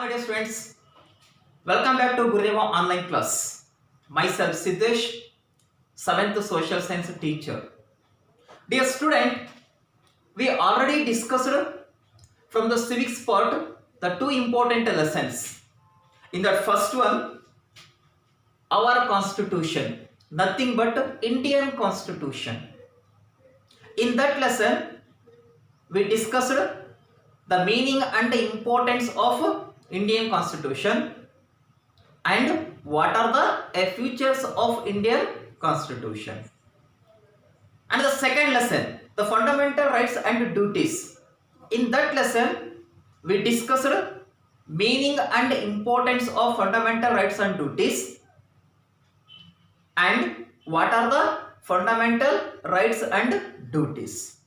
my dear students. Welcome back to Gurudeva online class. Myself Siddesh, 7th social science teacher. Dear student, we already discussed from the civics part the two important lessons. In that first one, our constitution, nothing but Indian constitution. In that lesson, we discussed the meaning and the importance of Indian constitution and what are the features of Indian constitution. And the second lesson, the fundamental rights and duties. In that lesson, we discussed meaning and importance of fundamental rights and duties and what are the fundamental rights and duties.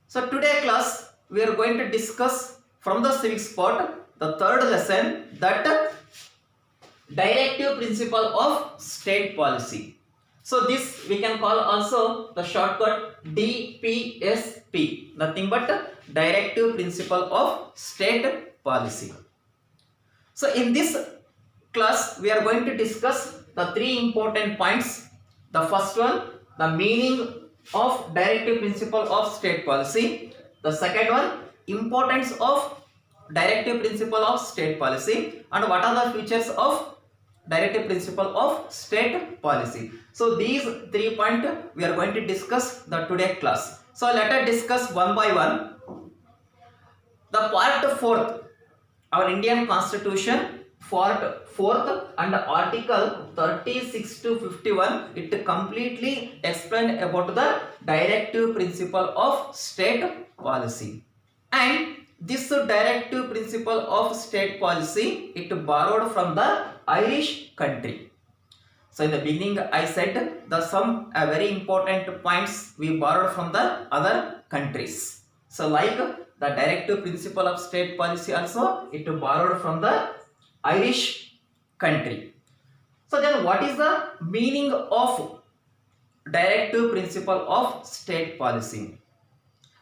So today class, we are going to discuss from the civics part the third lesson, that directive principle of state policy. So this we can call also the shortcut DPSP, nothing but directive principle of state policy. So in this class we are going to discuss the three important points. The first one, the meaning of directive principle of state policy. The second one, importance of directive principle of state policy, and what are the features of directive principle of state policy. So these 3 points we are going to discuss the today class. So let us discuss one by one. The part 4th, our Indian constitution, part 4th and article 36 to 51, it completely explained about the directive principle of state policy. And this directive principle of state policy, it borrowed from the Irish country. So in the beginning I said the some very important points we borrowed from the other countries. So like the directive principle of state policy also, it borrowed from the Irish country. So then what is the meaning of directive principle of state policy?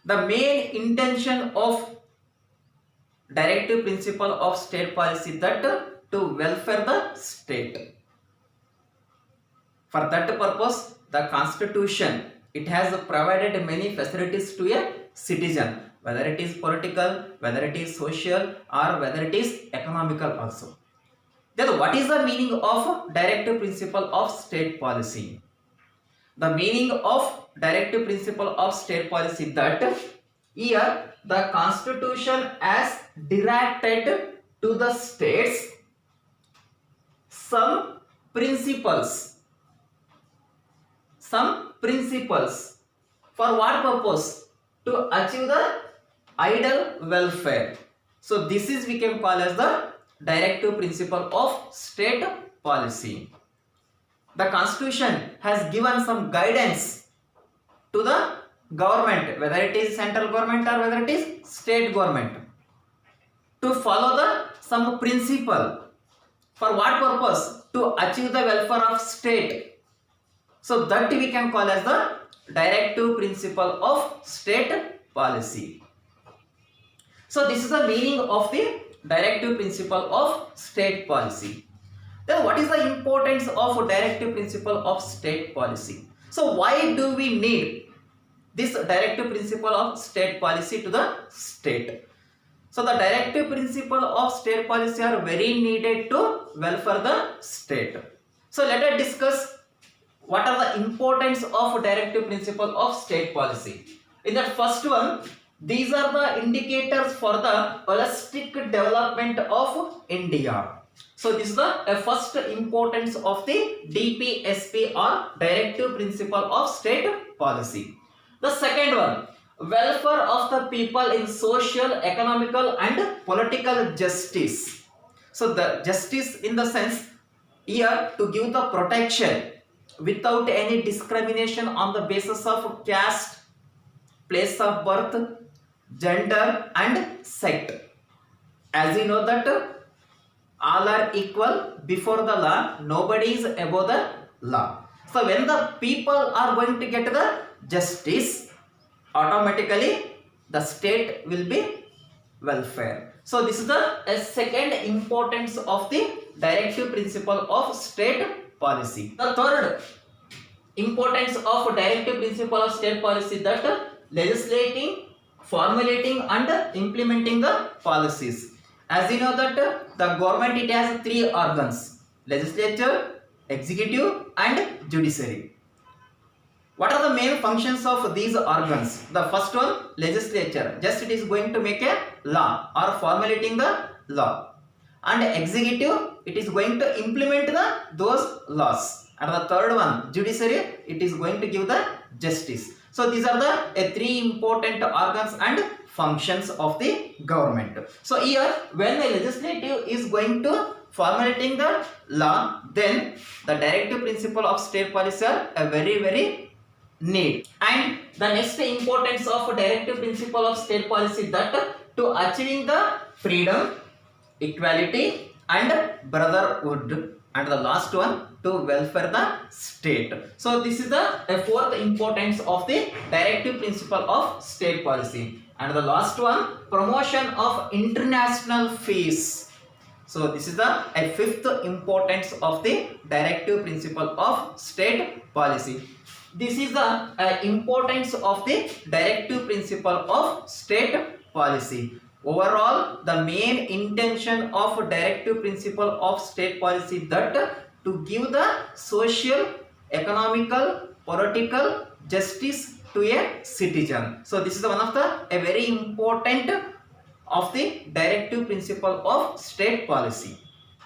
The main intention of directive principle of state policy, that to welfare the state. For that purpose, the constitution, it has provided many facilities to a citizen, whether it is political, whether it is social, or whether it is economical also. Then what is the meaning of directive principle of state policy? The meaning of directive principle of state policy, that here the constitution has directed to the states some principles. For what purpose? To achieve the ideal welfare. So this is we can call as the directive principle of state policy. The constitution has given some guidance to the government, whether it is central government or whether it is state government, to follow the some principle. For what purpose? To achieve the welfare of state. So that we can call as the directive principle of state policy. So this is the meaning of the directive principle of state policy. Then what is the importance of directive principle of state policy? So why do we need this directive principle of state policy to the state? So the directive principle of state policy are very needed to welfare the state. So let us discuss what are the importance of directive principle of state policy. In that first one, these are the indicators for the holistic development of India. So this is the first importance of the DPSP or directive principle of state policy. The second one, welfare of the people in social, economical and political justice. So the justice in the sense here to give the protection without any discrimination on the basis of caste, place of birth, gender and sect. As you know that all are equal before the law, nobody is above the law. So when the people are going to get the justice, automatically the state will be welfare. So this is the second importance of the directive principle of state policy. The third importance of directive principle of state policy, that legislating, formulating and implementing the policies. As you know that the government, it has three organs: legislature, executive and judiciary. What are the main functions of these organs? The first one, legislature, just it is going to make a law or formulating the law, and executive, it is going to implement those laws, and the third one, judiciary, it is going to give the justice. So these are the three important organs and functions of the government. So here, when the legislative is going to formulating the law, then the directive principle of state policy are a very need. And the next importance of directive principle of state policy, that to achieving the freedom, equality and brotherhood, and the last one, to welfare the state. So this is the fourth importance of the directive principle of state policy. And the last one, promotion of international peace. So this is the fifth importance of the directive principle of state policy. This is the importance of the directive principle of state policy. Overall, the main intention of directive principle of state policy, that to give the social, economical, political justice to a citizen. So this is one of the a very important of the directive principle of state policy.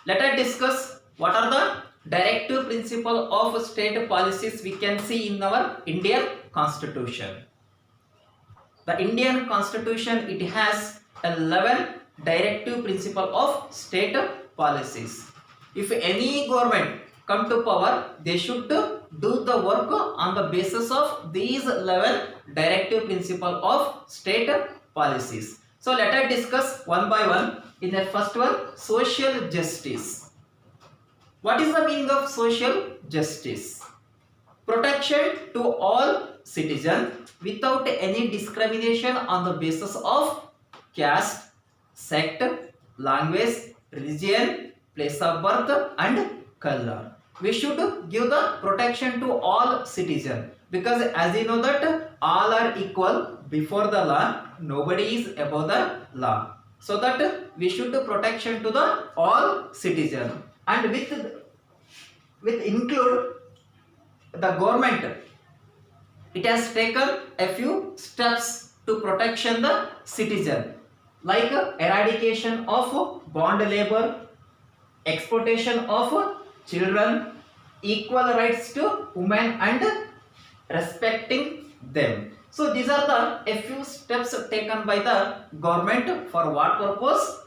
Let us discuss what are the directive principle of state policies we can see in our Indian Constitution. The Indian Constitution, it has 11 directive principle of state policies. If any government come to power, they should do the work on the basis of these 11 directive principle of state policies. So let us discuss one by one. In the first one, social justice. What is the meaning of social justice? Protection to all citizens without any discrimination on the basis of caste, sect, language, religion, place of birth and color. We should give the protection to all citizens, because as you know that all are equal before the law, nobody is above the law. So that we should do protection to the all citizens, and with include the government, it has taken a few steps to protection the citizen, like eradication of bond labor, exploitation of children, equal rights to women and respecting them. So these are the a few steps taken by the government for what purpose?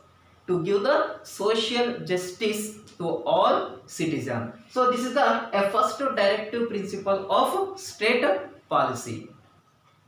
To give the social justice to all citizens. So this is the first directive principle of state policy.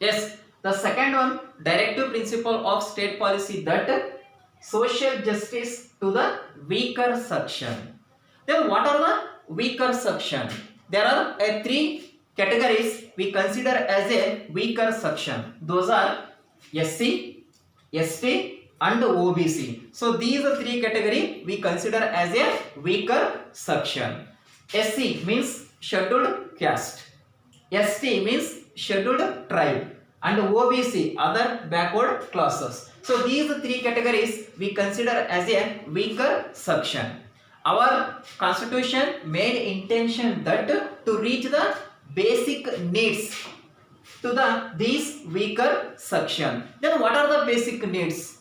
Yes, the second one, directive principle of state policy, that social justice to the weaker section. Then what are the weaker section? There are three categories we consider as a weaker section. Those are SC, ST and OBC. So these three category we consider as a weaker section. SC means scheduled caste, ST means scheduled tribe, and OBC other backward classes. So these three categories we consider as a weaker section. Our constitution made intention that to reach the basic needs to these weaker section. Then what are the basic needs?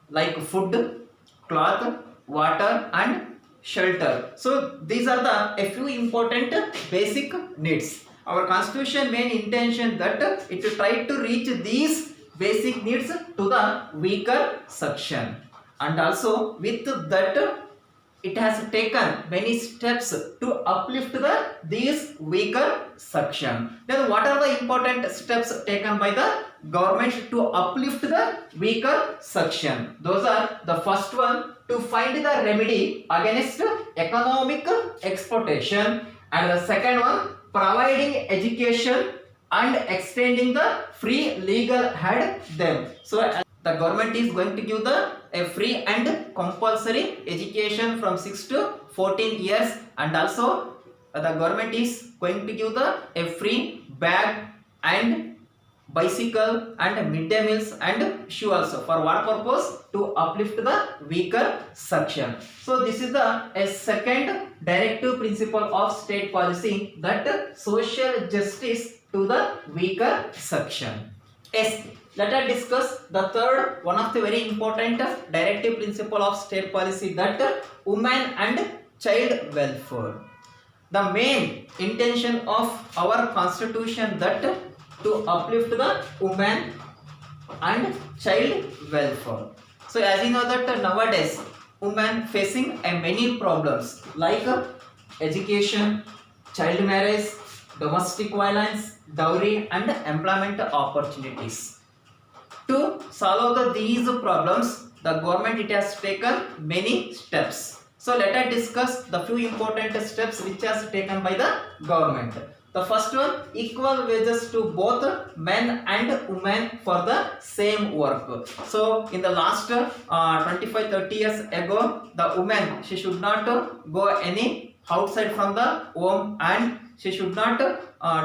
Like food, cloth, water and shelter. So these are the a few important basic needs. Our constitution main intention that it try to reach these basic needs to the weaker section, and also with that it has taken many steps to uplift these weaker section. Then what are the important steps taken by the government to uplift the weaker section? Those are the first one, to find the remedy against economic exploitation, and the second one, providing education and extending the free legal aid them. So the government is going to give a free and compulsory education from 6 to 14 years, and also the government is going to give a free bag and bicycle and midday meals and shoe also. For what purpose? To uplift the weaker section. So this is a second directive principle of state policy, that social justice to the weaker section. Yes, let us discuss the third, one of the very important directive principle of state policy, that women and child welfare. The main intention of our constitution, that to uplift the women and child welfare. So as you know that nowadays women facing many problems like education, child marriage, domestic violence, dowry and employment opportunities. To solve these problems, the government it has taken many steps. So let us discuss the few important steps which has taken by the government. The first one, equal wages to both men and women for the same work. So in the last 25-30 years ago, the woman, she should not go any outside from the home and she should not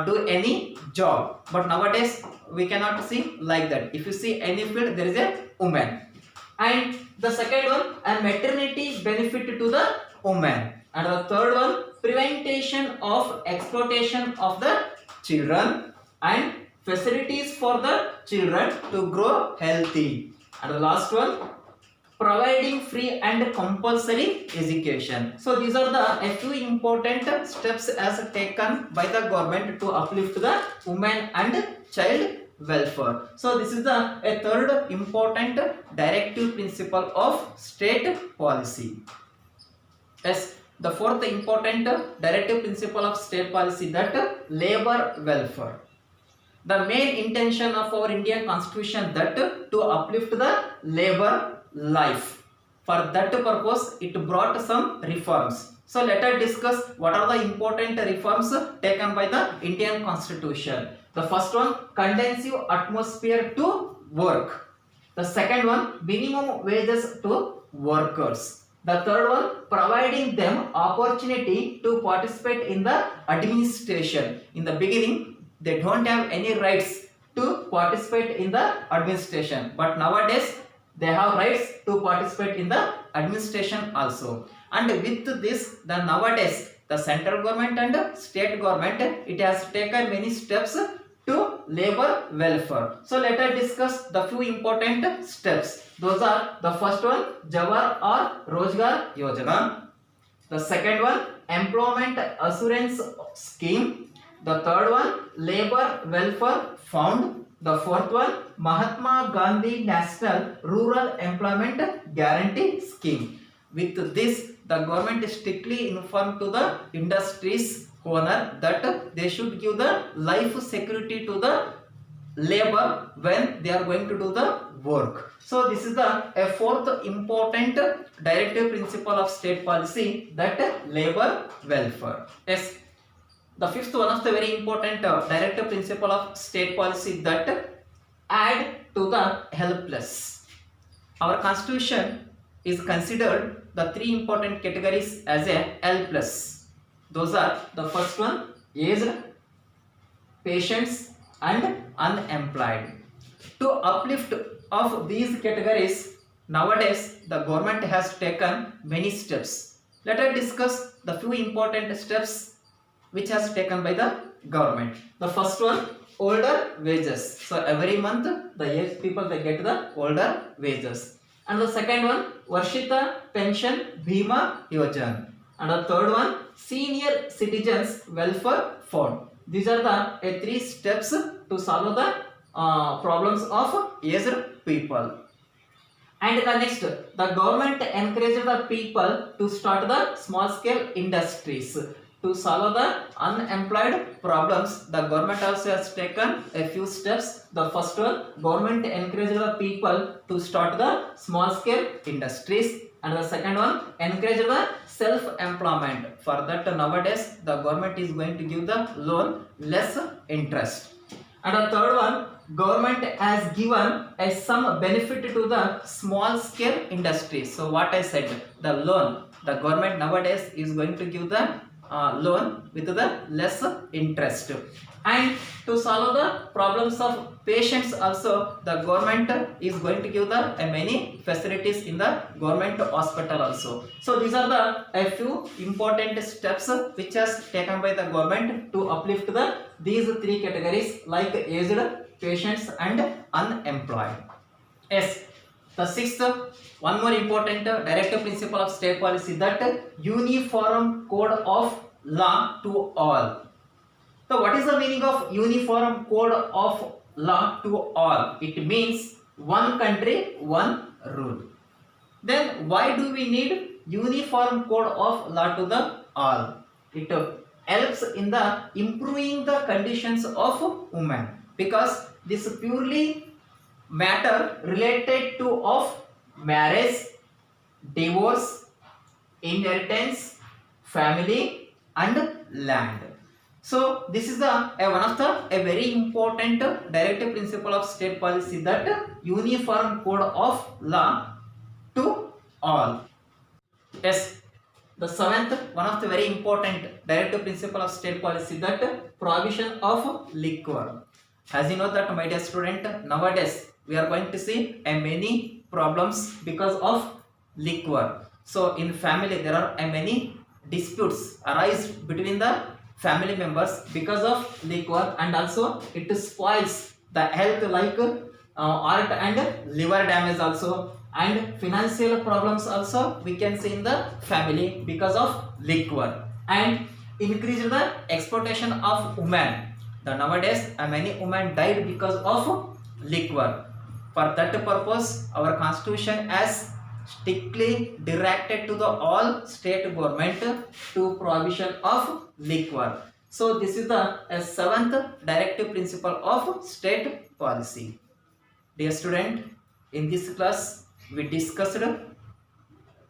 do any job. But nowadays we cannot see like that. If you see any field, there is a woman. And the second one, a maternity benefit to the woman. And the third one, prevention of exploitation of the children and facilities for the children to grow healthy. And the last one, providing free and compulsory education. So these are a few important steps as taken by the government to uplift the women and child welfare. So this is a third important directive principle of state policy. Yes, the fourth important directive principle of state policy, that labor welfare. The main intention of our Indian constitution, that to uplift the labor life. For that purpose it brought some reforms. So let us discuss what are the important reforms taken by the Indian constitution. The first one, conducive atmosphere to work. The second one, minimum wages to workers. The third one, providing them opportunity to participate in the administration. In the beginning, they don't have any rights to participate in the administration. But nowadays, they have rights to participate in the administration also. And with this, the nowadays, the central government and state government, it has taken many steps to labor welfare. So let us discuss the few important steps. Those are, the first one, Jawar or Rozgar Yojana. The second one, Employment Assurance Scheme. The third one, Labor Welfare Fund. The fourth one, Mahatma Gandhi National Rural Employment Guarantee Scheme. With this, the government strictly informed to the industries owner that they should give the life security to the labor when they are going to do the work. So this is a fourth important directive principle of state policy, that labor welfare. Yes. The fifth one of the very important directive principle of state policy, that add to the helpless. Our constitution is considered the three important categories as a helpless. Those are, the first one, aged, patients and unemployed. To uplift of these categories, nowadays the government has taken many steps. Let us discuss the few important steps which has taken by the government. The first one, older wages. So every month the aged people, they get the older wages. And the second one, Varshita Pension Bhima Yojana. And the third one, Senior Citizens Welfare Fund. These are the three steps to solve the problems of aged people. And the next, the government encouraged the people to start the small scale industries. To solve the unemployed problems, the government also has taken a few steps. The first one, government encouraged the people to start the small scale industries. And the second one, encourage the self-employment. For that, nowadays the government is going to give the loan less interest. And the third one, government has given a some benefit to the small scale industry. So what I said, the loan, the government nowadays is going to give the loan with the less interest. And to solve the problems of patients also, the government is going to give the many facilities in the government hospital also. So these are the a few important steps which has taken by the government to uplift the these three categories like aged, patients and unemployed. Yes, the sixth, one more important directive principle of state policy, that uniform code of law to all. So what is the meaning of uniform code of law to all? It means one country, one rule. Then why do we need uniform code of law to the all? It helps in the improving the conditions of women, because this purely matter related to of marriage, divorce, inheritance, family and land. So this is the one of the a very important directive principle of state policy, that uniform code of law to all. Yes, the seventh, one of the very important directive principle of state policy, that provision of liquor. As you know that, my dear student, nowadays we are going to see many problems because of liquor. So in family there are many disputes arise between the family members because of liquor, and also it spoils the health like heart and liver damage also, and financial problems also we can see in the family because of liquor, and increase the exploitation of women. The nowadays many women died because of liquor. For that purpose, our constitution has strictly directed to the all state government to provision of liquor. So this is the seventh directive principle of state policy. Dear student, in this class we discussed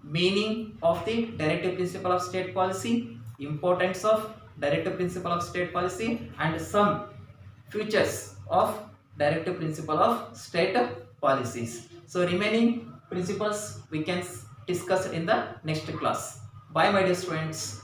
meaning of the directive principle of state policy, importance of directive principle of state policy, and some features of directive principle of state policies. So remaining principles we can discuss in the next class. Bye my dear students.